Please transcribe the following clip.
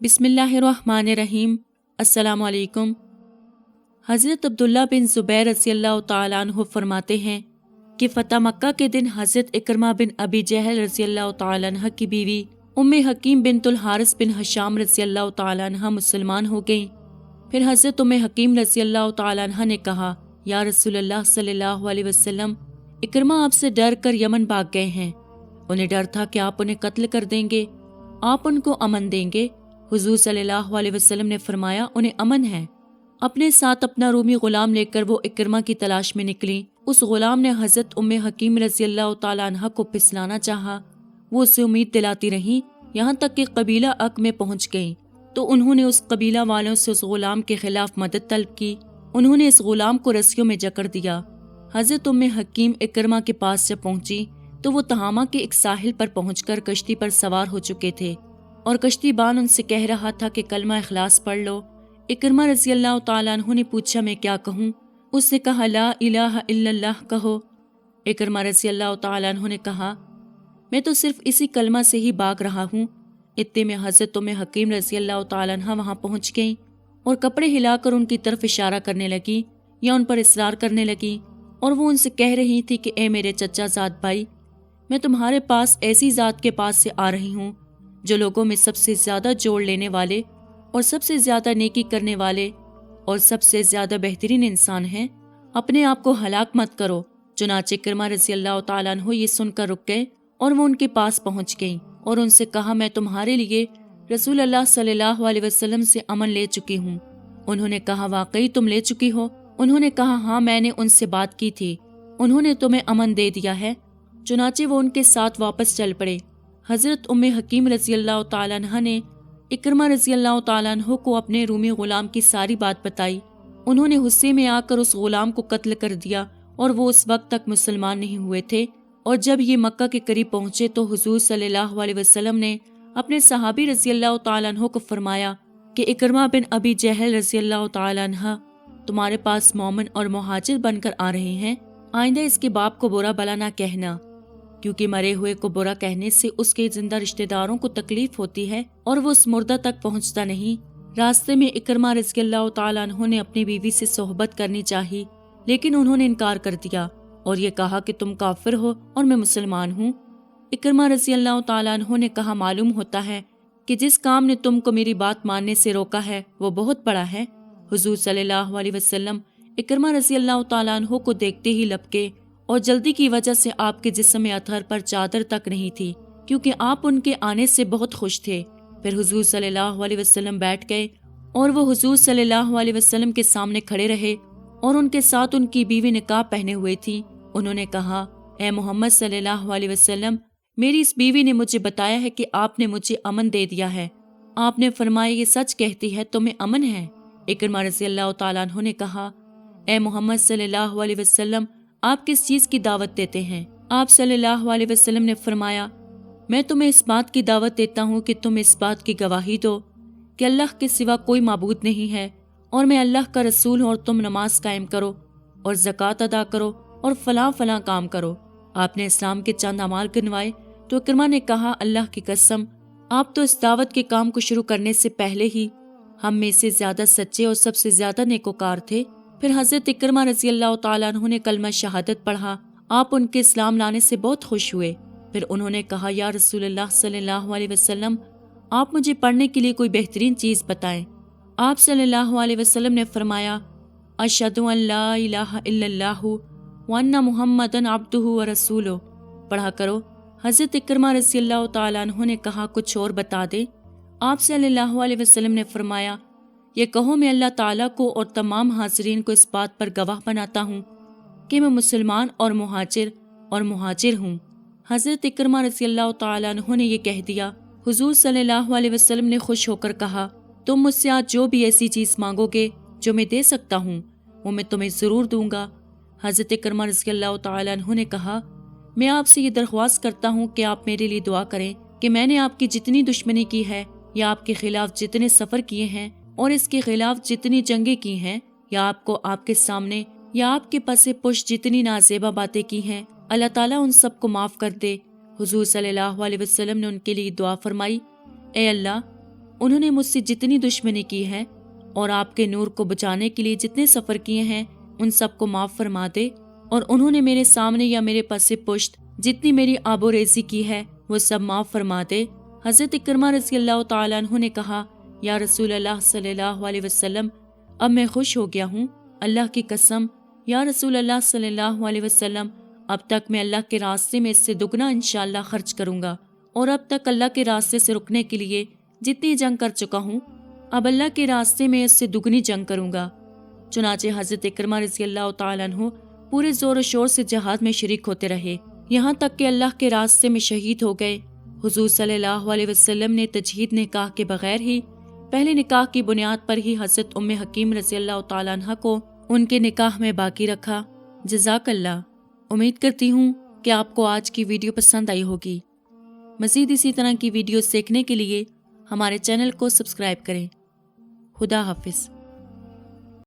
بسم اللہ الرحمن الرحیم۔ السلام علیکم۔ حضرت عبداللہ بن زبیر رضی اللہ تعالیٰ عنہ فرماتے ہیں کہ فتح مکہ کے دن حضرت اکرمہ بن ابی جہل رضی اللہ تعالیٰ عنہ کی بیوی ام حکیم بنت الحارث بن حشام رضی اللہ تعالیٰ عنہ مسلمان ہو گئیں۔ پھر حضرت ام حکیم رضی اللہ تعالیٰ عنہ نے کہا، یا رسول اللہ صلی اللہ علیہ وسلم، اکرمہ آپ سے ڈر کر یمن بھاگ گئے ہیں۔ انہیں ڈر تھا کہ آپ انہیں قتل کر دیں گے، آپ ان کو امن دیں گے۔ حضور صلی اللہ علیہ وسلم نے فرمایا، انہیں امن ہے۔ اپنے ساتھ اپنا رومی غلام لے کر وہ اکرمہ کی تلاش میں نکلی۔ اس غلام نے حضرت ام حکیم رضی اللہ تعالیٰ عنہ کو پھسلانا چاہا۔ وہ اسے امید دلاتی رہیں یہاں تک کہ قبیلہ اک میں پہنچ گئیں تو انہوں نے اس قبیلہ والوں سے اس غلام کے خلاف مدد طلب کی۔ انہوں نے اس غلام کو رسیوں میں جکڑ دیا۔ حضرت ام حکیم اکرمہ کے پاس جب پہنچی تو وہ تہامہ کے ایک ساحل پر پہنچ کر کشتی پر سوار ہو چکے تھے اور کشتی بان ان سے کہہ رہا تھا کہ کلمہ اخلاص پڑھ لو۔ اکرمہ رضی اللہ تعالیٰ عنہ نے پوچھا، میں کیا کہوں؟ اس نے کہا، لا الہ الا اللہ کہو۔ اکرمہ رضی اللہ تعالیٰ عنہ نے کہا، میں تو صرف اسی کلمہ سے ہی بھاگ رہا ہوں۔ اتنے میں حضرت ام حکیم رضی اللہ تعالیٰ عنہ وہاں پہنچ گئیں اور کپڑے ہلا کر ان کی طرف اشارہ کرنے لگی یا ان پر اصرار کرنے لگی، اور وہ ان سے کہہ رہی تھی کہ اے میرے چچا زاد بھائی، میں تمہارے پاس ایسی ذات کے پاس سے آ رہی ہوں جو لوگوں میں سب سے زیادہ جوڑ لینے والے اور سب سے زیادہ نیکی کرنے والے اور سب سے زیادہ بہترین انسان ہیں۔ اپنے آپ کو ہلاک مت کرو۔ چنانچہ اکرمہ رضی اللہ تعالیٰ عنہ یہ سن کر رک گئے اور وہ ان کے پاس پہنچ گئیں اور ان سے کہا، میں تمہارے لیے رسول اللہ صلی اللہ علیہ وسلم سے امن لے چکی ہوں۔ انہوں نے کہا، واقعی تم لے چکی ہو؟ انہوں نے کہا، ہاں، میں نے ان سے بات کی تھی، انہوں نے تمہیں امن دے دیا ہے۔ چنانچہ وہ ان کے ساتھ واپس چل پڑے۔ حضرت ام حکیم رضی اللہ تعالیٰ عنہ نے اکرمہ رضی اللہ تعالیٰ عنہ کو اپنے رومی غلام کی ساری بات بتائی۔ انہوں نے غصے میں آ کر اس غلام کو قتل کر دیا اور وہ اس وقت تک مسلمان نہیں ہوئے تھے۔ اور جب یہ مکہ کے قریب پہنچے تو حضور صلی اللہ علیہ وسلم نے اپنے صحابی رضی اللہ تعالیٰ عنہ کو فرمایا کہ اکرمہ بن ابی جہل رضی اللہ تعالیٰ عنہ تمہارے پاس مومن اور مہاجر بن کر آ رہے ہیں۔ آئندہ اس کے باپ کو برا بلا نہ کہنا، کیونکہ مرے ہوئے کو برا کہنے سے اس کے زندہ رشتہ داروں کو تکلیف ہوتی ہے اور وہ اس مردہ تک پہنچتا نہیں۔ راستے میں اکرمہ رضی اللہ تعالیٰ عنہ نے اپنی بیوی سے صحبت کرنی چاہی، لیکن انہوں نے انکار کر دیا اور یہ کہا کہ تم کافر ہو اور میں مسلمان ہوں۔ اکرمہ رضی اللہ تعالیٰ عنہ نے کہا، معلوم ہوتا ہے کہ جس کام نے تم کو میری بات ماننے سے روکا ہے وہ بہت بڑا ہے۔ حضور صلی اللہ علیہ وسلم اکرمہ رضی اللہ تعالیٰ عنہ کو دیکھتے ہی لپکے اور جلدی کی وجہ سے آپ کے جسم اطہر پر چادر تک نہیں تھی، کیونکہ آپ ان کے آنے سے بہت خوش تھے۔ پھر حضور صلی اللہ علیہ وسلم بیٹھ گئے اور وہ حضور صلی اللہ علیہ وسلم کے سامنے کھڑے رہے اور ان کے ساتھ ان کی بیوی نقاب پہنے ہوئے تھی۔ انہوں نے کہا، اے محمد صلی اللہ علیہ وسلم، میری اس بیوی نے مجھے بتایا ہے کہ آپ نے مجھے امن دے دیا ہے۔ آپ نے فرمایا، یہ سچ کہتی ہے، تمہیں امن ہے؟ اکرمہ رضی اللہ تعالیٰ عنہ نے کہا، اے محمد صلی اللہ علیہ وسلم، آپ کس چیز کی دعوت دیتے ہیں؟ آپ صلی اللہ علیہ وسلم نے فرمایا، میں تمہیں اس بات کی دعوت دیتا ہوں کہ تم اس بات کی گواہی دو کہ اللہ کے سوا کوئی معبود نہیں ہے اور میں اللہ کا رسول ہوں، اور تم نماز قائم کرو اور زکوٰۃ ادا کرو اور فلاں فلاں کام کرو۔ آپ نے اسلام کے چند اعمال گنوائے تو اکرمہ نے کہا، اللہ کی قسم، آپ تو اس دعوت کے کام کو شروع کرنے سے پہلے ہی ہم میں سے زیادہ سچے اور سب سے زیادہ نیکوکار تھے۔ پھر حضرت اکرمہ رضی اللہ تعالیٰ عنہ نے کلمہ شہادت پڑھا۔ آپ ان کے اسلام لانے سے بہت خوش ہوئے۔ پھر انہوں نے کہا، یا رسول اللہ صلی اللہ علیہ وسلم، آپ مجھے پڑھنے کے لیے کوئی بہترین چیز بتائیں۔ آپ صلی اللہ علیہ وسلم نے فرمایا، اشہد ان لا الہ الا اللہ وان محمدًا عبدہ ورسولہ پڑھا کرو۔ حضرت اکرمہ رضی اللہ تعالیٰ عنہ نے کہا، کچھ اور بتا دے۔ آپ صلی اللہ علیہ وسلم نے فرمایا، یہ کہو، میں اللہ تعالیٰ کو اور تمام حاضرین کو اس بات پر گواہ بناتا ہوں کہ میں مسلمان اور مہاجر ہوں۔ حضرت اکرمہ رضی اللہ تعالیٰ عنہ نے یہ کہہ دیا۔ حضور صلی اللہ علیہ وسلم نے خوش ہو کر کہا، تم مجھ سے آج جو بھی ایسی چیز مانگو گے جو میں دے سکتا ہوں وہ میں تمہیں ضرور دوں گا۔ حضرت اکرمہ رضی اللہ تعالیٰ عنہ نے کہا، میں آپ سے یہ درخواست کرتا ہوں کہ آپ میرے لیے دعا کریں کہ میں نے آپ کی جتنی دشمنی کی ہے یا آپ کے خلاف جتنے سفر کیے ہیں اور اس کے خلاف جتنی جنگیں کی ہیں یا آپ کو آپ کے سامنے یا آپ کے پس پشت جتنی نازیبا باتیں کی ہیں، اللہ تعالیٰ ان سب کو معاف کر دے۔ حضور صلی اللہ علیہ وسلم نے ان کے لیے دعا فرمائی، اے اللہ، انہوں نے مجھ سے جتنی دشمنی کی ہے اور آپ کے نور کو بچانے کے لیے جتنے سفر کیے ہیں ان سب کو معاف فرما دے، اور انہوں نے میرے سامنے یا میرے پس پشت جتنی میری آب و ریزی کی ہے وہ سب معاف فرما دے۔ حضرت اکرمہ رضی اللہ تعالیٰ عنہ نے کہا، یا رسول اللہ صلی اللہ علیہ وسلم، اب میں خوش ہو گیا ہوں، اللہ کی قسم، یا رسول اللہ صلی اللہ علیہ وسلم، اب تک میں اللہ کے راستے میں اس سے دگنا انشاءاللہ خرچ کروں گا، اور اب تک اللہ کے راستے سے رکنے کے لیے جتنی جنگ کر چکا ہوں اب اللہ کے راستے میں اس سے دگنی جنگ کروں گا۔ چنانچہ حضرت اکرمہ رضی اللہ تعالیٰ عنہ پورے زور و شور سے جہاد میں شریک ہوتے رہے، یہاں تک کہ اللہ کے راستے میں شہید ہو گئے۔ حضور صلی اللہ علیہ وسلم نے تجہید نکاح کے بغیر ہی پہلے نکاح کی بنیاد پر ہی حضرت ام حکیم رضی اللہ تعالیٰ عنہ کو ان کے نکاح میں باقی رکھا۔ جزاک اللہ۔ امید کرتی ہوں کہ آپ کو آج کی ویڈیو پسند آئی ہوگی۔ مزید اسی طرح کی ویڈیوز دیکھنے کے لیے ہمارے چینل کو سبسکرائب کریں۔ خدا حافظ۔